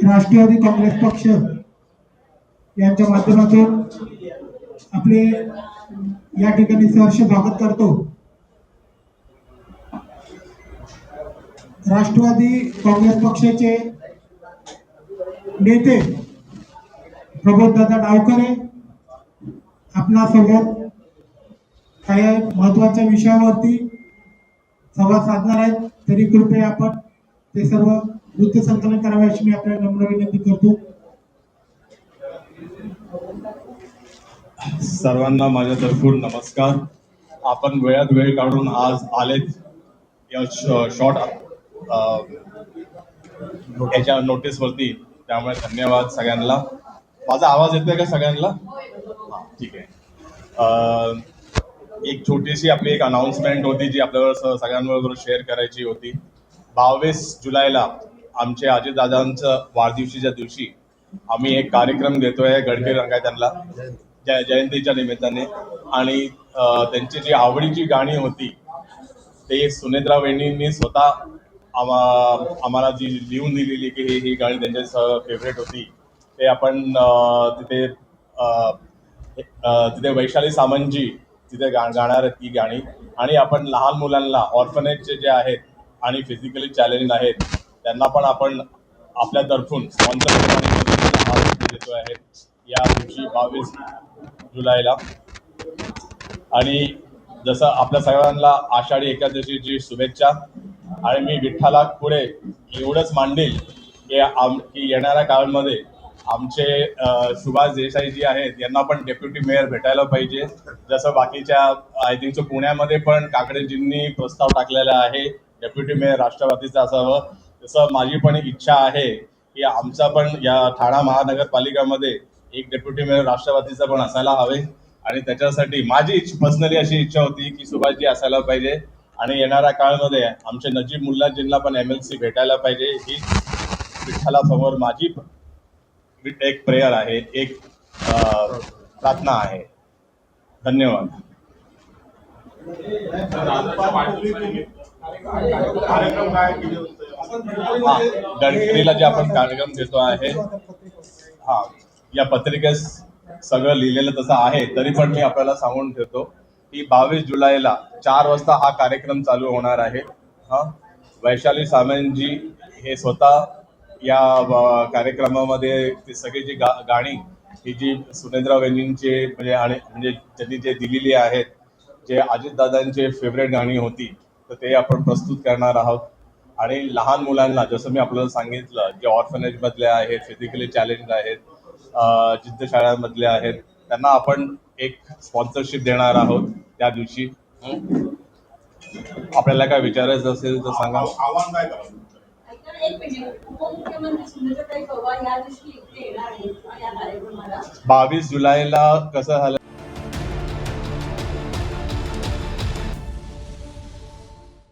राष्ट्रवादी काँग्रेस पक्ष यांच्या माध्यमातून आपले या ठिकाणी सहर्ष स्वागत करतो। राष्ट्रवादी काँग्रेस पक्षाचे नेते प्रबोधदादा डावखरे आपणासोबत काही महत्त्वाच्या विषयावरती संवाद साधणार आहेत, तरी कृपया आपण ते सर्व वृत्तसंकलन करावे अशी मी आपल्याला नम्र विनंती करतो। सर्वांना माझ्यातर्फून नमस्कार। आपण वेळात वेळ काढून आज आलेत या शॉर्ट याच्या नोटीसवरती, त्यामुळे धन्यवाद सगळ्यांना। माझा आवाज येतोय का सगळ्यांना? ठीक आहे। एक छोटीशी आपली एक अनाउन्समेंट होती जी आपल्याला सगळ्यांबरोबर शेअर करायची होती। 22 जुलैला आमच्या अजितदादांचं वाढदिवशीच्या दिवशी आम्ही एक कार्यक्रम घेतोय गडकरी रंगायतांना जयंतीच्या निमित्ताने, आणि त्यांची जी आवडीची गाणी होती ते सुनेत्रा वहिनींनी स्वतः आम्हाला जी लिहून दिलेली की ही गाणी त्यांच्या फेवरेट होती, ते आपण तिथे वैशाली सामंतजी तिथे गाणार आहेत ती गाणी। आणि आपण लहान मुलांना ऑर्फनेजचे जे आहेत आणि फिजिकली चॅलेंज आहेत त्यांना पण आपण आपल्यातर्फून स्पॉन्सर देतो आहे या दिवशी 22 जुलैला। आणि जसं आपल्या सगळ्यांना आषाढी एकादशीची शुभेच्छा। आणि मी विठ्ठला पुढे एवढंच मांडेल की येणाऱ्या काळामध्ये आमचे सुभाष देसाई जी आहेत यांना पण डेप्युटी मेयर भेटायला पाहिजे, जसं बाकीच्या आय थिंक पुण्यामध्ये पण काकडेजींनी प्रस्ताव टाकलेला आहे डेप्युटी मेयर राष्ट्रवादीचं असावं, तसं माझी पण इच्छा आहे की आमचा पण या ठाणा महानगरपालिकामध्ये एक डेप्युटी मेयर राष्ट्रवादीचा पण असायला हवे। आणि त्याच्यासाठी माझी पर्सनली अशी इच्छा होती की सुभाषजी असायला पाहिजे, आणि येणाऱ्या काळामध्ये आमचे नजीब मुल्लाजींना पण MLC भेटायला पाहिजे, ही विठ्ठलासमोर माझी एक प्रेयर आहे, एक प्रार्थना आहे। धन्यवाद। गडकरीला जे आपण कार्यक्रम घेतो आहे, या पत्रिकेस सगळं लिहिलेलं तसं आहे, तरी पण मी आपल्याला सांगून ठेवतो की 22 जुलैला 4 वाजता हा कार्यक्रम चालू होणार आहे। वैशाली सामंतजी हे स्वतः या कार्यक्रमामध्ये ती सगळी जी गाणी ही जी सुनेत्रा वहिनींचे म्हणजे त्यांनी जे दिलेली आहेत, जे अजितदादांचे फेवरेट गाणी होती, तर ते आपण प्रस्तुत करणार आहोत। आणि लहान मुलांना जसं मी आपल्याला सांगितलं, जे ऑर्फनेज मधले आहेत, फिजिकली चॅलेंज आहेत, जिद्द शाळांमधले आहेत, त्यांना आपण एक स्पॉन्सरशिप देणार आहोत त्या दिवशी। आपल्याला काय विचारायचं असेल तर सांगा। आव्हान काय करायचं? उपमुख्यमंत्री सुनेत्राताई पवार या दिवशी येणार आहेत या कार्यक्रमाला। 22 जुलैला कसं झालं